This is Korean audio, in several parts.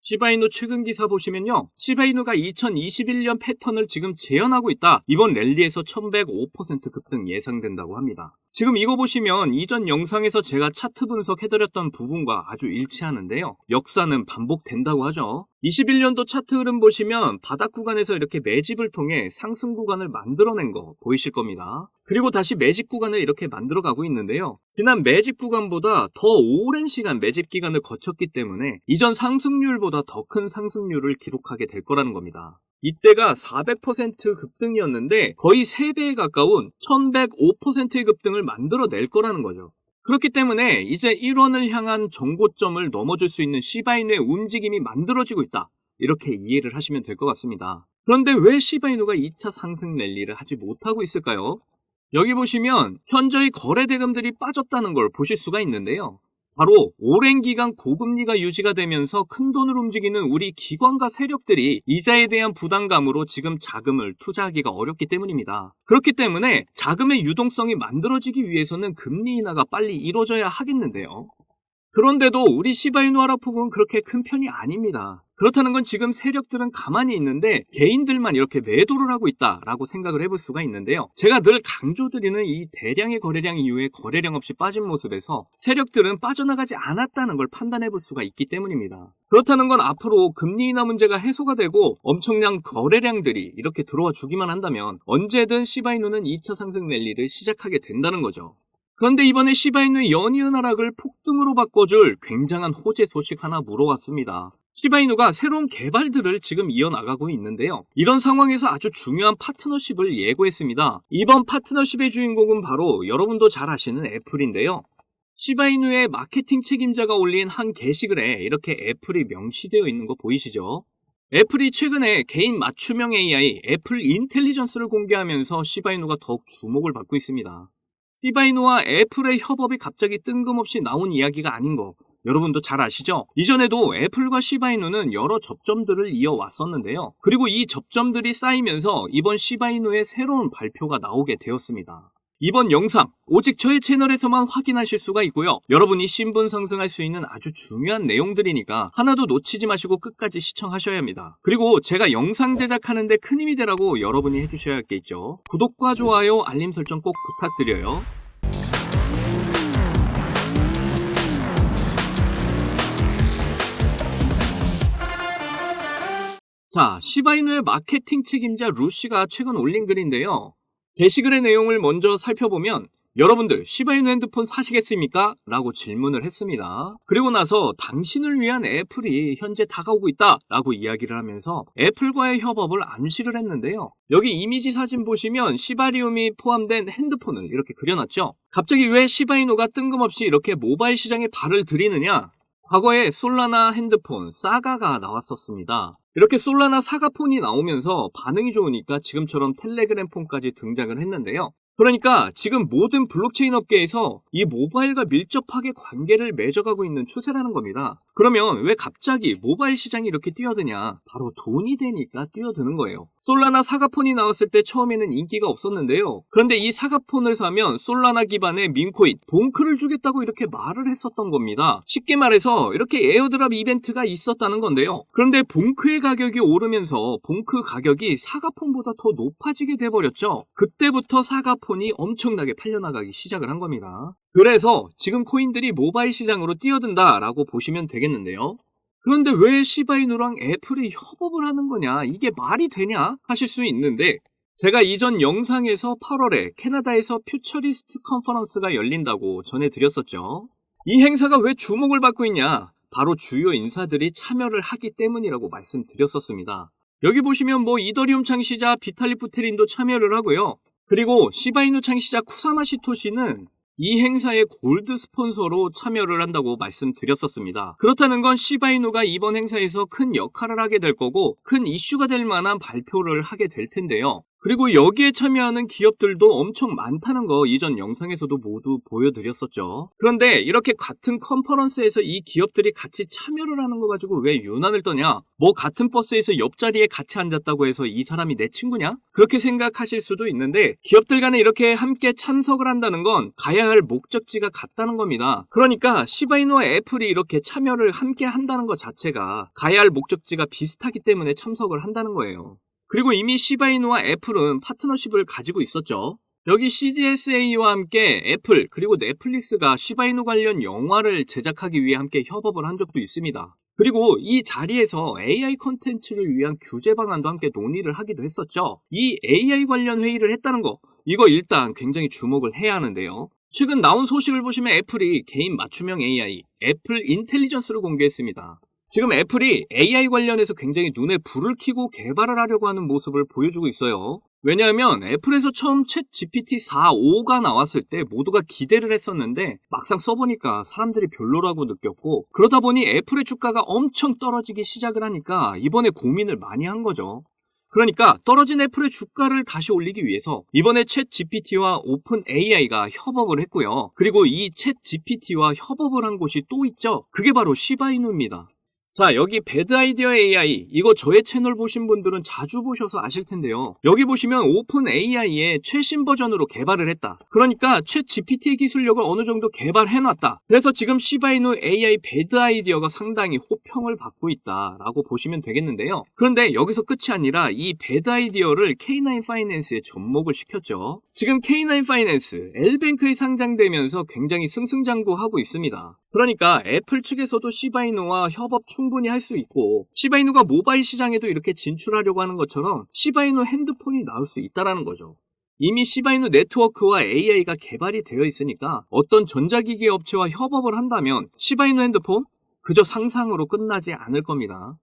시바이누 최근 기사 보시면요. 시바이누가 2021년 패턴을 지금 재현하고 있다. 이번 랠리에서 1105% 급등 예상된다고 합니다. 지금 이거 보시면 이전 영상에서 제가 차트 분석해드렸던 부분과 아주 일치하는데요. 역사는 반복된다고 하죠. 21년도 차트 흐름 보시면 바닥 구간에서 이렇게 매집을 통해 상승 구간을 만들어낸 거 보이실 겁니다. 그리고 다시 매집 구간을 이렇게 만들어가고 있는데요. 지난 매집 구간보다 더 오랜 시간 매집 기간을 거쳤기 때문에 이전 상승률보다 더 큰 상승률을 기록하게 될 거라는 겁니다. 이때가 400% 급등이었는데 거의 3배에 가까운 1105%의 급등을 만들어낼 거라는 거죠. 그렇기 때문에 이제 1원을 향한 정고점을 넘어줄 수 있는 시바이누의 움직임이 만들어지고 있다. 이렇게 이해를 하시면 될 것 같습니다. 그런데 왜 시바이누가 2차 상승 랠리를 하지 못하고 있을까요? 여기 보시면 현저히 거래 대금들이 빠졌다는 걸 보실 수가 있는데요. 바로 오랜 기간 고금리가 유지가 되면서 큰돈을 움직이는 우리 기관과 세력들이 이자에 대한 부담감으로 지금 자금을 투자하기가 어렵기 때문입니다. 그렇기 때문에 자금의 유동성이 만들어지기 위해서는 금리 인하가 빨리 이루어져야 하겠는데요. 그런데도 우리 시바이누 하락폭은 그렇게 큰 편이 아닙니다. 그렇다는 건 지금 세력들은 가만히 있는데 개인들만 이렇게 매도를 하고 있다라고 생각을 해볼 수가 있는데요. 제가 늘 강조드리는 이 대량의 거래량 이후에 거래량 없이 빠진 모습에서 세력들은 빠져나가지 않았다는 걸 판단해 볼 수가 있기 때문입니다. 그렇다는 건 앞으로 금리 인하 문제가 해소가 되고 엄청난 거래량들이 이렇게 들어와 주기만 한다면 언제든 시바이누는 2차 상승 랠리를 시작하게 된다는 거죠. 그런데 이번에 시바이누의 연이은 하락을 폭등으로 바꿔줄 굉장한 호재 소식 하나 물어왔습니다. 시바이누가 새로운 개발들을 지금 이어나가고 있는데요. 이런 상황에서 아주 중요한 파트너십을 예고했습니다. 이번 파트너십의 주인공은 바로 여러분도 잘 아시는 애플인데요. 시바이누의 마케팅 책임자가 올린 한 게시글에 이렇게 애플이 명시되어 있는 거 보이시죠? 애플이 최근에 개인 맞춤형 AI 애플 인텔리전스를 공개하면서 시바이누가 더욱 주목을 받고 있습니다. 시바이누와 애플의 협업이 갑자기 뜬금없이 나온 이야기가 아닌 거 여러분도 잘 아시죠? 이전에도 애플과 시바이누는 여러 접점들을 이어왔었는데요. 그리고 이 접점들이 쌓이면서 이번 시바이누의 새로운 발표가 나오게 되었습니다. 이번 영상 오직 저의 채널에서만 확인하실 수가 있고요. 여러분이 신분 상승할 수 있는 아주 중요한 내용들이니까 하나도 놓치지 마시고 끝까지 시청하셔야 합니다. 그리고 제가 영상 제작하는데 큰 힘이 되라고 여러분이 해주셔야 할 게 있죠. 구독과 좋아요, 알림 설정 꼭 부탁드려요. 자, 시바이누의 마케팅 책임자 루시가 최근 올린 글인데요. 게시글의 내용을 먼저 살펴보면 여러분들 시바이누 핸드폰 사시겠습니까? 라고 질문을 했습니다. 그리고 나서 당신을 위한 애플이 현재 다가오고 있다 라고 이야기를 하면서 애플과의 협업을 암시를 했는데요. 여기 이미지 사진 보시면 시바리움이 포함된 핸드폰을 이렇게 그려놨죠. 갑자기 왜 시바이누가 뜬금없이 이렇게 모바일 시장에 발을 들이느냐? 과거에 솔라나 핸드폰 사가가 나왔었습니다. 이렇게 솔라나 사가폰이 나오면서 반응이 좋으니까 지금처럼 텔레그램 폰까지 등장을 했는데요. 그러니까 지금 모든 블록체인 업계에서 이 모바일과 밀접하게 관계를 맺어가고 있는 추세라는 겁니다. 그러면 왜 갑자기 모바일 시장이 이렇게 뛰어드냐? 바로 돈이 되니까 뛰어드는 거예요. 솔라나 사가폰이 나왔을 때 처음에는 인기가 없었는데요. 그런데 이 사가폰을 사면 솔라나 기반의 민코인, 봉크를 주겠다고 이렇게 말을 했었던 겁니다. 쉽게 말해서 이렇게 에어드랍 이벤트가 있었다는 건데요. 그런데 봉크의 가격이 오르면서 봉크 가격이 사가폰보다 더 높아지게 돼버렸죠. 그때부터 사가폰이 엄청나게 팔려나가기 시작을 한 겁니다. 그래서 지금 코인들이 모바일 시장으로 뛰어든다라고 보시면 되겠는데요. 그런데 왜 시바이누랑 애플이 협업을 하는 거냐? 이게 말이 되냐? 하실 수 있는데 제가 이전 영상에서 8월에 캐나다에서 퓨처리스트 컨퍼런스가 열린다고 전해드렸었죠. 이 행사가 왜 주목을 받고 있냐? 바로 주요 인사들이 참여를 하기 때문이라고 말씀드렸었습니다. 여기 보시면 이더리움 창시자 비탈리 부테린도 참여를 하고요. 그리고 시바이누 창시자 쿠사마 시토시는 이 행사의 골드 스폰서로 참여를 한다고 말씀드렸었습니다. 그렇다는 건 시바이누가 이번 행사에서 큰 역할을 하게 될 거고 큰 이슈가 될 만한 발표를 하게 될 텐데요. 그리고 여기에 참여하는 기업들도 엄청 많다는 거 이전 영상에서도 모두 보여드렸었죠. 그런데 이렇게 같은 컨퍼런스에서 이 기업들이 같이 참여를 하는 거 가지고 왜 유난을 떠냐? 뭐 같은 버스에서 옆자리에 같이 앉았다고 해서 이 사람이 내 친구냐? 그렇게 생각하실 수도 있는데 기업들 간에 이렇게 함께 참석을 한다는 건 가야 할 목적지가 같다는 겁니다. 그러니까 시바이누와 애플이 이렇게 참여를 함께 한다는 것 자체가 가야 할 목적지가 비슷하기 때문에 참석을 한다는 거예요. 그리고 이미 시바이누와 애플은 파트너십을 가지고 있었죠. 여기 CDSA와 함께 애플 그리고 넷플릭스가 시바이누 관련 영화를 제작하기 위해 함께 협업을 한 적도 있습니다. 그리고 이 자리에서 AI 콘텐츠를 위한 규제 방안도 함께 논의를 하기도 했었죠. 이 AI 관련 회의를 했다는 거 이거 일단 굉장히 주목을 해야 하는데요. 최근 나온 소식을 보시면 애플이 개인 맞춤형 AI, 애플 인텔리전스를 공개했습니다. 지금 애플이 AI 관련해서 굉장히 눈에 불을 켜고 개발을 하려고 하는 모습을 보여주고 있어요. 왜냐하면 애플에서 처음 챗 GPT-4.5가 나왔을 때 모두가 기대를 했었는데 막상 써보니까 사람들이 별로라고 느꼈고 그러다 보니 애플의 주가가 엄청 떨어지기 시작을 하니까 이번에 고민을 많이 한 거죠. 그러니까 떨어진 애플의 주가를 다시 올리기 위해서 이번에 챗 GPT와 오픈 AI가 협업을 했고요. 그리고 이 챗 GPT와 협업을 한 곳이 또 있죠. 그게 바로 시바이누입니다. 자, 여기 배드 아이디어 AI 이거 저의 채널 보신 분들은 자주 보셔서 아실 텐데요. 여기 보시면 오픈 AI의 최신 버전으로 개발을 했다. 그러니까 챗 GPT의 기술력을 어느 정도 개발해놨다. 그래서 지금 시바이누 AI 배드 아이디어가 상당히 호평을 받고 있다라고 보시면 되겠는데요. 그런데 여기서 끝이 아니라 이 배드 아이디어를 K9 파이낸스에 접목을 시켰죠. 지금 K9 파이낸스 L뱅크에 상장되면서 굉장히 승승장구하고 있습니다. 그러니까 애플 측에서도 시바이누와 협업 충분히 할 수 있고 시바이누가 모바일 시장에도 이렇게 진출하려고 하는 것처럼 시바이누 핸드폰이 나올 수 있다는 거죠. 이미 시바이누 네트워크와 AI가 개발이 되어 있으니까 어떤 전자기기 업체와 협업을 한다면 시바이누 핸드폰? 그저 상상으로 끝나지 않을 겁니다.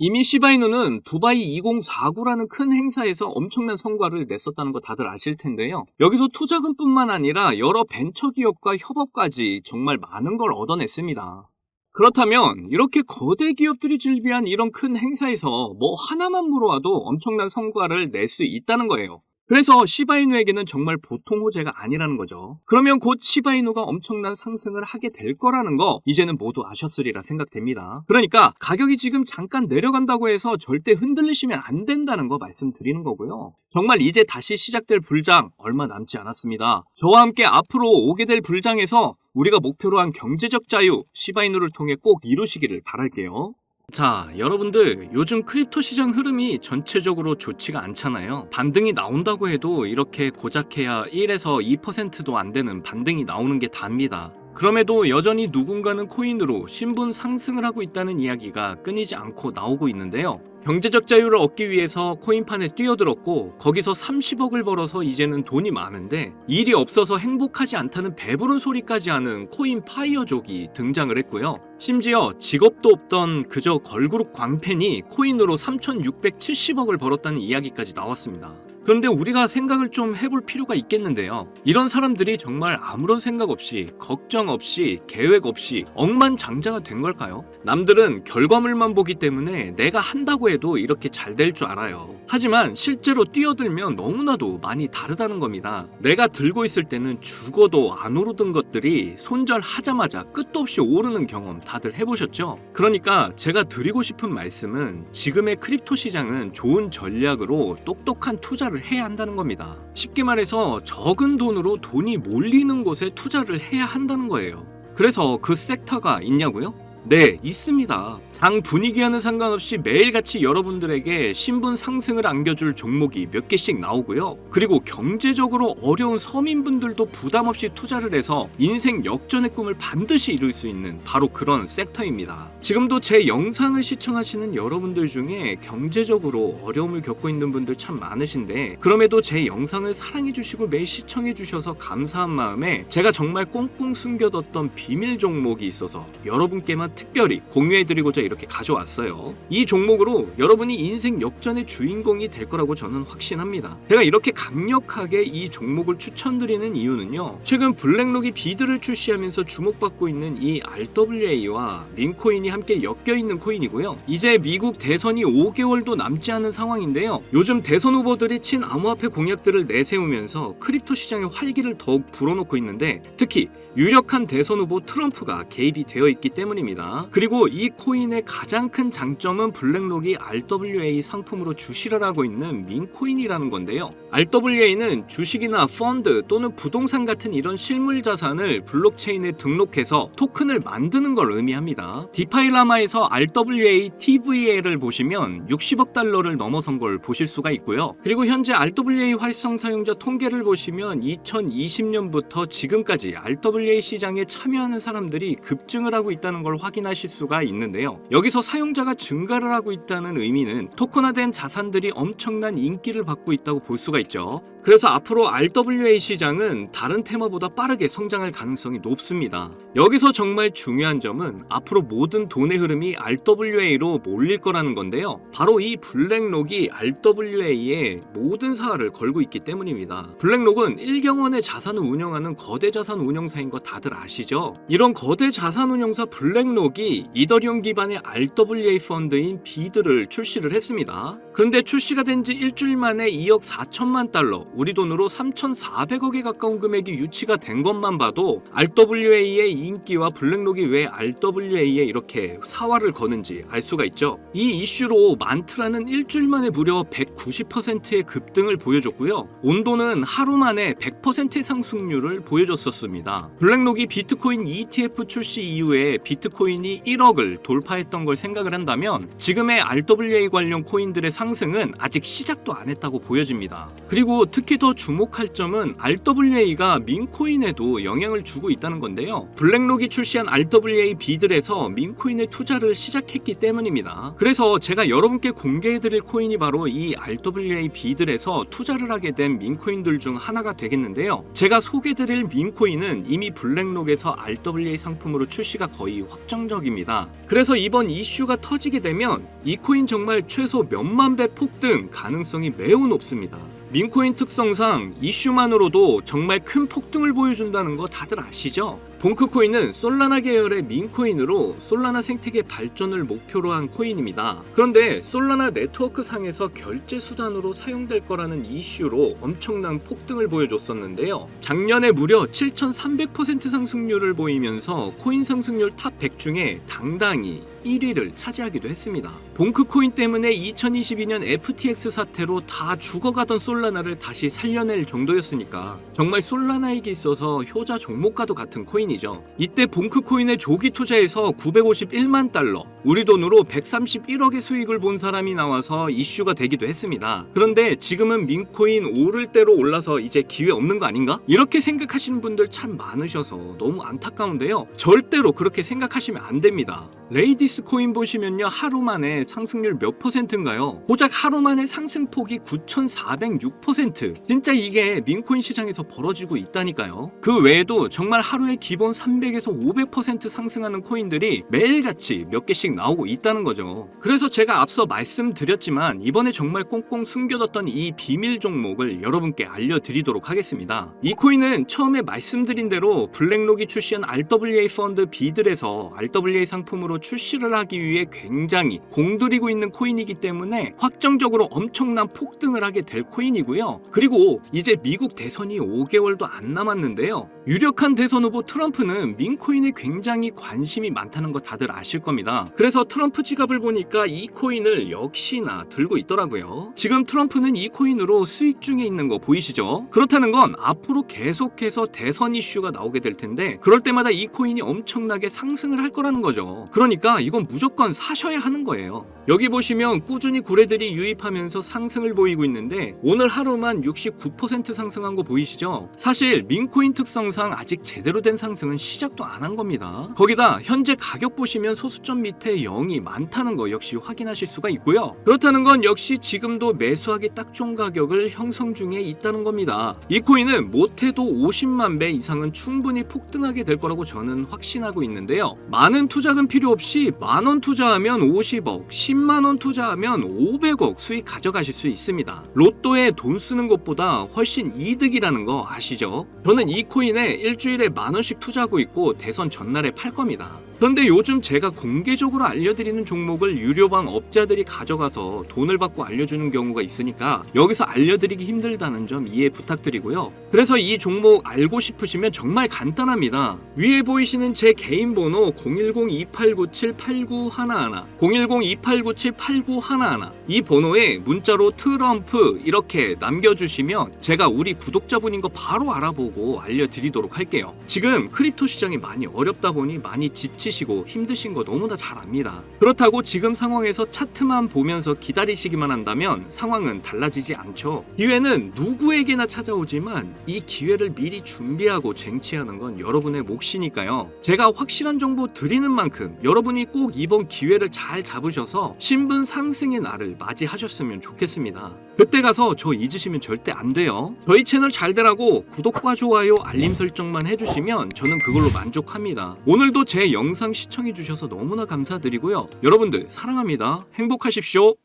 이미 시바이누는 두바이 2049라는 큰 행사에서 엄청난 성과를 냈었다는 거 다들 아실 텐데요. 여기서 투자금뿐만 아니라 여러 벤처기업과 협업까지 정말 많은 걸 얻어냈습니다. 그렇다면 이렇게 거대 기업들이 즐비한 이런 큰 행사에서 뭐 하나만 물어와도 엄청난 성과를 낼 수 있다는 거예요. 그래서 시바이누에게는 정말 보통 호재가 아니라는 거죠. 그러면 곧 시바이누가 엄청난 상승을 하게 될 거라는 거 이제는 모두 아셨으리라 생각됩니다. 그러니까 가격이 지금 잠깐 내려간다고 해서 절대 흔들리시면 안 된다는 거 말씀드리는 거고요. 정말 이제 다시 시작될 불장 얼마 남지 않았습니다. 저와 함께 앞으로 오게 될 불장에서 우리가 목표로 한 경제적 자유 시바이누를 통해 꼭 이루시기를 바랄게요. 자, 여러분들 요즘 크립토 시장 흐름이 전체적으로 좋지가 않잖아요. 반등이 나온다고 해도 이렇게 고작해야 1에서 2%도 안 되는 반등이 나오는 게 답니다. 그럼에도 여전히 누군가는 코인으로 신분 상승을 하고 있다는 이야기가 끊이지 않고 나오고 있는데요. 경제적 자유를 얻기 위해서 코인판에 뛰어들었고 거기서 30억을 벌어서 이제는 돈이 많은데 일이 없어서 행복하지 않다는 배부른 소리까지 하는 코인 파이어족이 등장을 했고요. 심지어 직업도 없던 그저 걸그룹 광팬이 코인으로 3,670억을 벌었다는 이야기까지 나왔습니다. 그런데 우리가 생각을 좀 해볼 필요가 있겠는데요. 이런 사람들이 정말 아무런 생각 없이 걱정 없이 계획 없이 억만장자가 된 걸까요? 남들은 결과물만 보기 때문에 내가 한다고 해도 이렇게 잘 될 줄 알아요. 하지만 실제로 뛰어들면 너무나도 많이 다르다는 겁니다. 내가 들고 있을 때는 죽어도 안 오르던 것들이 손절하자마자 끝도 없이 오르는 경험 다들 해보셨죠? 그러니까 제가 드리고 싶은 말씀은 지금의 크립토 시장은 좋은 전략으로 똑똑한 투자를 해야 한다는 겁니다. 쉽게 말해서 적은 돈으로 돈이 몰리는 곳에 투자를 해야 한다는 거예요. 그래서 그 섹터가 있냐고요? 네, 있습니다. 장 분위기와는 상관없이 매일같이 여러분들에게 신분 상승을 안겨줄 종목이 몇 개씩 나오고요. 그리고 경제적으로 어려운 서민분들도 부담 없이 투자를 해서 인생 역전의 꿈을 반드시 이룰 수 있는 바로 그런 섹터입니다. 지금도 제 영상을 시청하시는 여러분들 중에 경제적으로 어려움을 겪고 있는 분들 참 많으신데 그럼에도 제 영상을 사랑해주시고 매일 시청해주셔서 감사한 마음에 제가 정말 꽁꽁 숨겨뒀던 비밀 종목이 있어서 여러분께만 특별히 공유해드리고자 이렇게 가져왔어요. 이 종목으로 여러분이 인생 역전의 주인공이 될 거라고 저는 확신합니다. 제가 이렇게 강력하게 이 종목을 추천드리는 이유는요, 최근 블랙록이 비드를 출시하면서 주목받고 있는 이 RWA와 민코인이 함께 엮여있는 코인이고요. 이제 미국 대선이 5개월도 남지 않은 상황인데요, 요즘 대선 후보들이 친암호화폐 공약들을 내세우면서 크립토 시장의 활기를 더욱 불어넣고 있는데, 특히 유력한 대선 후보 트럼프가 개입이 되어 있기 때문입니다. 그리고 이 코인의 가장 큰 장점은 블랙록이 RWA 상품으로 주시를 하고 있는 민코인이라는 건데요. RWA는 주식이나 펀드 또는 부동산 같은 이런 실물 자산을 블록체인에 등록해서 토큰을 만드는 걸 의미합니다. 디파이라마에서 RWA TVA를 보시면 60억 달러를 넘어선 걸 보실 수가 있고요. 그리고 현재 RWA 활성 사용자 통계를 보시면 2020년부터 지금까지 RWA 시장에 참여하는 사람들이 급증을 하고 있다는 걸 확인하실 수가 있는데요. 여기서 사용자가 증가를 하고 있다는 의미는 토큰화된 자산들이 엄청난 인기를 받고 있다고 볼 수가 있죠. 그래서 앞으로 RWA 시장은 다른 테마보다 빠르게 성장할 가능성이 높습니다. 여기서 정말 중요한 점은 앞으로 모든 돈의 흐름이 RWA로 몰릴 거라는 건데요, 바로 이 블랙록이 RWA에 모든 사활을 걸고 있기 때문입니다. 블랙록은 1경원의 자산을 운영하는 거대 자산 운용사인 거 다들 아시죠? 이런 거대 자산 운용사 블랙록이 이더리움 기반의 RWA 펀드인 비드를 출시를 했습니다. 그런데 출시가 된 지 일주일 만에 2억 4천만 달러, 우리 돈으로 3,400억에 가까운 금액이 유치가 된 것만 봐도 RWA의 인기와 블랙록이 왜 RWA에 이렇게 사활을 거는지 알 수가 있죠. 이 이슈로 만트라는 일주일 만에 무려 190%의 급등을 보여줬고요, 온도는 하루 만에 100%의 상승률을 보여줬었습니다. 블랙록이 비트코인 ETF 출시 이후에 비트코인이 1억을 돌파했던 걸 생각을 한다면 지금의 RWA 관련 코인들의 상승은 아직 시작도 안 했다고 보여집니다. 그리고 특히 더 주목할 점은 RWA가 민코인에도 영향을 주고 있다는 건데요, 블랙록이 출시한 RWA 비들에서 민코인의 투자를 시작했기 때문입니다. 그래서 제가 여러분께 공개해드릴 코인이 바로 이 RWA 비들에서 투자를 하게 된 민코인들 중 하나가 되겠는데요, 제가 소개해드릴 민코인은 이미 블랙록에서 RWA 상품으로 출시가 거의 확정적입니다. 그래서 이번 이슈가 터지게 되면 이 코인 정말 최소 몇만 배 폭등 가능성이 매우 높습니다. 민코인 특성상 이슈만으로도 정말 큰 폭등을 보여준다는 거 다들 아시죠? 봉크코인은 솔라나 계열의 민코인으로 솔라나 생태계 발전을 목표로 한 코인입니다. 그런데 솔라나 네트워크 상에서 결제 수단으로 사용될 거라는 이슈로 엄청난 폭등을 보여줬었는데요, 작년에 무려 7,300% 상승률을 보이면서 코인 상승률 탑 100 중에 당당히 1위를 차지하기도 했습니다. 봉크코인 때문에 2022년 FTX 사태로 다 죽어가던 솔라나를 다시 살려낼 정도였으니까 정말 솔라나에게 있어서 효자 종목과도 같은 코인이죠. 이때 봉크코인의 조기 투자에서 951만 달러, 우리 돈으로 131억의 수익을 본 사람이 나와서 이슈가 되기도 했습니다. 그런데 지금은 민코인 오를 대로 올라서 이제 기회 없는 거 아닌가? 이렇게 생각하시는 분들 참 많으셔서 너무 안타까운데요, 절대로 그렇게 생각하시면 안 됩니다. 레이디스 코인 보시면요, 하루 만에 상승률 몇 %인가요? 고작 하루 만에 상승폭이 9,406%. 진짜 이게 민코인 시장에서 벌어지고 있다니까요. 그 외에도 정말 하루에 기본 300에서 500% 상승하는 코인들이 매일같이 몇 개씩 나오고 있다는 거죠. 그래서 제가 앞서 말씀드렸지만 이번에 정말 꽁꽁 숨겨뒀던 이 비밀 종목을 여러분께 알려드리도록 하겠습니다. 이 코인은 처음에 말씀드린 대로 블랙록이 출시한 RWA 펀드 비들에서 RWA 상품으로 출시를 하기 위해 굉장히 공들이고 있는 코인이기 때문에 확정적으로 엄청난 폭등을 하게 될 코인이고요. 그리고 이제 미국 대선이 5개월도 안 남았는데요, 유력한 대선 후보 트럼프는 민코인에 굉장히 관심이 많다는 거 다들 아실 겁니다. 그래서 트럼프 지갑을 보니까 이 코인을 역시나 들고 있더라고요. 지금 트럼프는 이 코인으로 수익 중에 있는 거 보이시죠? 그렇다는 건 앞으로 계속해서 대선 이슈가 나오게 될 텐데 그럴 때마다 이 코인이 엄청나게 상승을 할 거라는 거죠. 그러니까 이건 무조건 사셔야 하는 거예요. 여기 보시면 꾸준히 고래들이 유입하면서 상승을 보이고 있는데 오늘 하루만 69% 상승한 거 보이시죠? 사실 민코인 특성상 아직 제대로 된 상승은 시작도 안 한 겁니다. 거기다 현재 가격 보시면 소수점 밑에 0이 많다는 거 역시 확인하실 수가 있고요. 그렇다는 건 역시 지금도 매수하기 딱 좋은 가격을 형성 중에 있다는 겁니다. 이 코인은 못해도 50만 배 이상은 충분히 폭등하게 될 거라고 저는 확신하고 있는데요, 많은 투자금 필요 없이 만원 투자하면 50억, 10만원 투자하면 500억 수익 가져가실 수 있습니다. 로또에 돈 쓰는 것보다 훨씬 이득이라는 거 아시죠? 저는 이 코인에 일주일에 만원씩 투자하고 있고 대선 전날에 팔 겁니다. 그런데 요즘 제가 공개적으로 알려드리는 종목을 유료방 업자들이 가져가서 돈을 받고 알려주는 경우가 있으니까 여기서 알려드리기 힘들다는 점 이해 부탁드리고요. 그래서 이 종목 알고 싶으시면 정말 간단합니다. 위에 보이시는 제 개인 번호 010-2897-8911 010-2897-8911 이 번호에 문자로 트럼프 이렇게 남겨주시면 제가 우리 구독자분인 거 바로 알아보고 알려드리도록 할게요. 지금 크립토 시장이 많이 어렵다 보니 많이 지치시고 힘드신 거 너무나 잘 압니다. 그렇다고 지금 상황에서 차트만 보면서 기다리시기만 한다면 상황은 달라지지 않죠. 기회는 누구에게나 찾아오지만 이 기회를 미리 준비하고 쟁취하는 건 여러분의 몫이니까요. 제가 확실한 정보 드리는 만큼 여러분이 꼭 이번 기회를 잘 잡으셔서 신분 상승의 날을 맞이하셨으면 좋겠습니다. 그때 가서 저 잊으시면 절대 안 돼요. 저희 채널 잘 되라고 구독과 좋아요 알림 설정만 해주시면 저는 그걸로 만족합니다. 오늘도 제 영상 시청해주셔서 너무나 감사드리고요. 여러분들 사랑합니다. 행복하십시오.